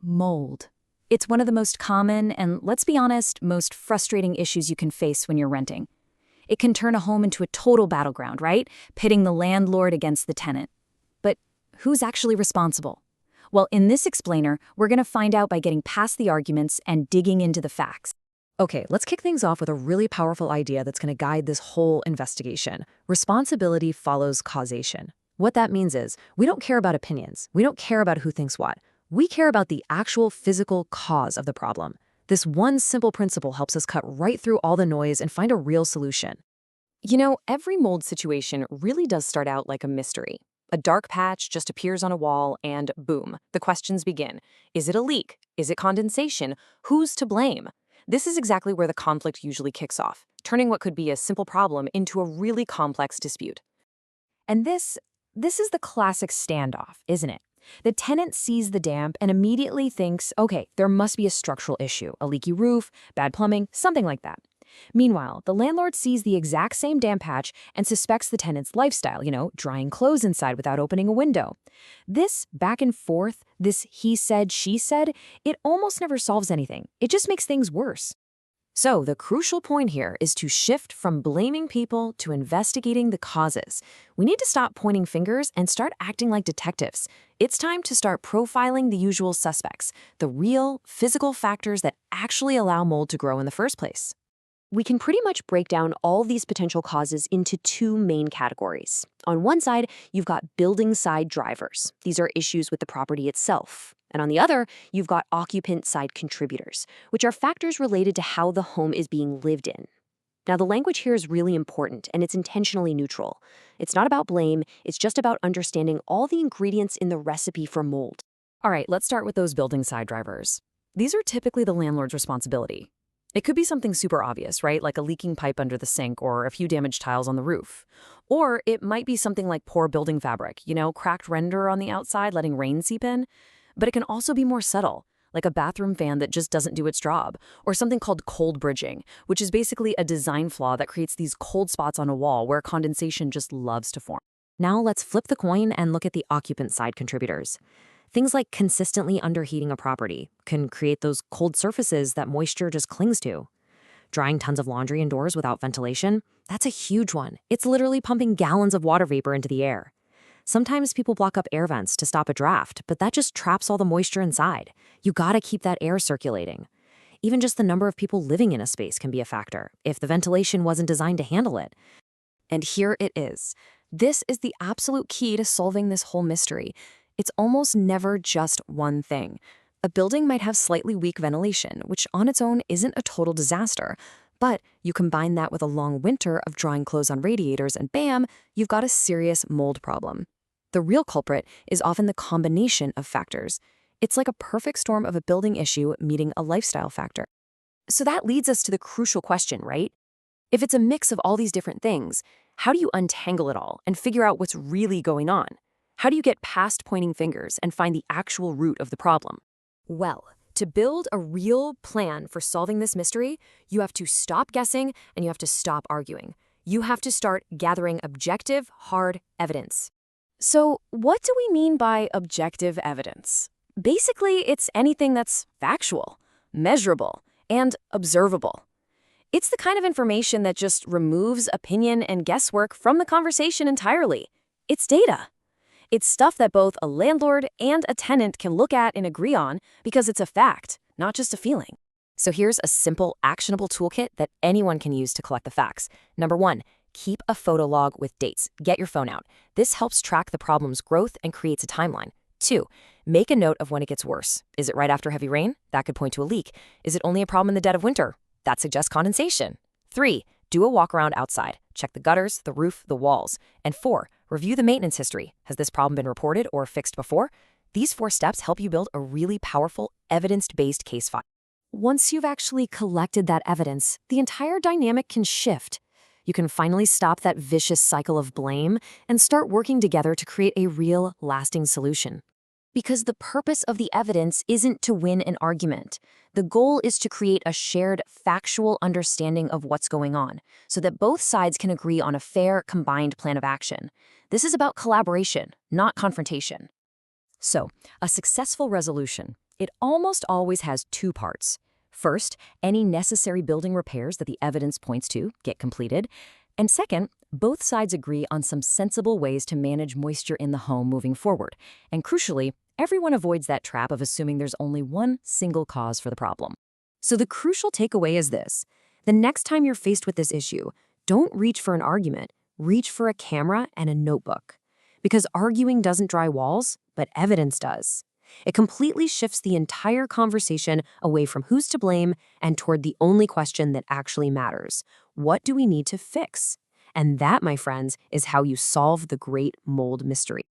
Mold. It's one of the most common and, let's be honest, most frustrating issues you can face when you're renting. It can turn a home into a total battleground, right? Pitting the landlord against the tenant. But who's actually responsible? Well, in this explainer, we're going to find out by getting past the arguments and digging into the facts. Okay, let's kick things off with a really powerful idea that's going to guide this whole investigation. Responsibility follows causation. What that means is, we don't care about opinions. We don't care about who thinks what. We care about the actual physical cause of the problem. This one simple principle helps us cut right through all the noise and find a real solution. You know, every mold situation really does start out like a mystery. A dark patch just appears on a wall and boom, the questions begin. Is it a leak? Is it condensation? Who's to blame? This is exactly where the conflict usually kicks off, turning what could be a simple problem into a really complex dispute. And this is the classic standoff, isn't it? The tenant sees the damp and immediately thinks, okay, there must be a structural issue, a leaky roof, bad plumbing, something like that. Meanwhile, the landlord sees the exact same damp patch and suspects the tenant's lifestyle, drying clothes inside without opening a window. This back and forth, this he said, she said, it almost never solves anything. It just makes things worse. So the crucial point here is to shift from blaming people to investigating the causes. We need to stop pointing fingers and start acting like detectives. It's time to start profiling the usual suspects, the real, physical factors that actually allow mold to grow in the first place. We can pretty much break down all these potential causes into two main categories. On one side, you've got building side drivers. These are issues with the property itself. And on the other, you've got occupant side contributors, which are factors related to how the home is being lived in. Now, the language here is really important, and it's intentionally neutral. It's not about blame, it's just about understanding all the ingredients in the recipe for mold. All right, let's start with those building side drivers. These are typically the landlord's responsibility. It could be something super obvious, right? Like a leaking pipe under the sink or a few damaged tiles on the roof. Or it might be something like poor building fabric, cracked render on the outside, letting rain seep in. But it can also be more subtle, like a bathroom fan that just doesn't do its job, or something called cold bridging, which is basically a design flaw that creates these cold spots on a wall where condensation just loves to form. Now let's flip the coin and look at the occupant side contributors. Things like consistently underheating a property can create those cold surfaces that moisture just clings to. Drying tons of laundry indoors without ventilation, that's a huge one. It's literally pumping gallons of water vapor into the air. Sometimes people block up air vents to stop a draft, but that just traps all the moisture inside. You gotta keep that air circulating. Even just the number of people living in a space can be a factor, if the ventilation wasn't designed to handle it. And here it is. This is the absolute key to solving this whole mystery. It's almost never just one thing. A building might have slightly weak ventilation, which on its own isn't a total disaster. But you combine that with a long winter of drying clothes on radiators and bam, you've got a serious mold problem. The real culprit is often the combination of factors. It's like a perfect storm of a building issue meeting a lifestyle factor. So that leads us to the crucial question, right? If it's a mix of all these different things, how do you untangle it all and figure out what's really going on? How do you get past pointing fingers and find the actual root of the problem? Well, to build a real plan for solving this mystery, you have to stop guessing and you have to stop arguing. You have to start gathering objective, hard evidence. So, what do we mean by objective evidence? Basically, it's anything that's factual, measurable, and observable. It's the kind of information that just removes opinion and guesswork from the conversation entirely. It's data. It's stuff that both a landlord and a tenant can look at and agree on because it's a fact, not just a feeling. So here's a simple, actionable toolkit that anyone can use to collect the facts. Number 1, keep a photo log with dates. Get your phone out. This helps track the problem's growth and creates a timeline. 2, make a note of when it gets worse. Is it right after heavy rain? That could point to a leak. Is it only a problem in the dead of winter? That suggests condensation. 3, do a walk around outside. Check the gutters, the roof, the walls. And 4, review the maintenance history. Has this problem been reported or fixed before? These 4 steps help you build a really powerful, evidence-based case file. Once you've actually collected that evidence, the entire dynamic can shift. You can finally stop that vicious cycle of blame and start working together to create a real, lasting solution. Because the purpose of the evidence isn't to win an argument. The goal is to create a shared, factual understanding of what's going on, so that both sides can agree on a fair, combined plan of action. This is about collaboration, not confrontation. So, a successful resolution. It almost always has two parts. First, any necessary building repairs that the evidence points to get completed. And second, both sides agree on some sensible ways to manage moisture in the home moving forward. And crucially, everyone avoids that trap of assuming there's only one single cause for the problem. So the crucial takeaway is this. The next time you're faced with this issue, don't reach for an argument. Reach for a camera and a notebook. Because arguing doesn't dry walls, but evidence does. It completely shifts the entire conversation away from who's to blame and toward the only question that actually matters. What do we need to fix? And that, my friends, is how you solve the great mold mystery.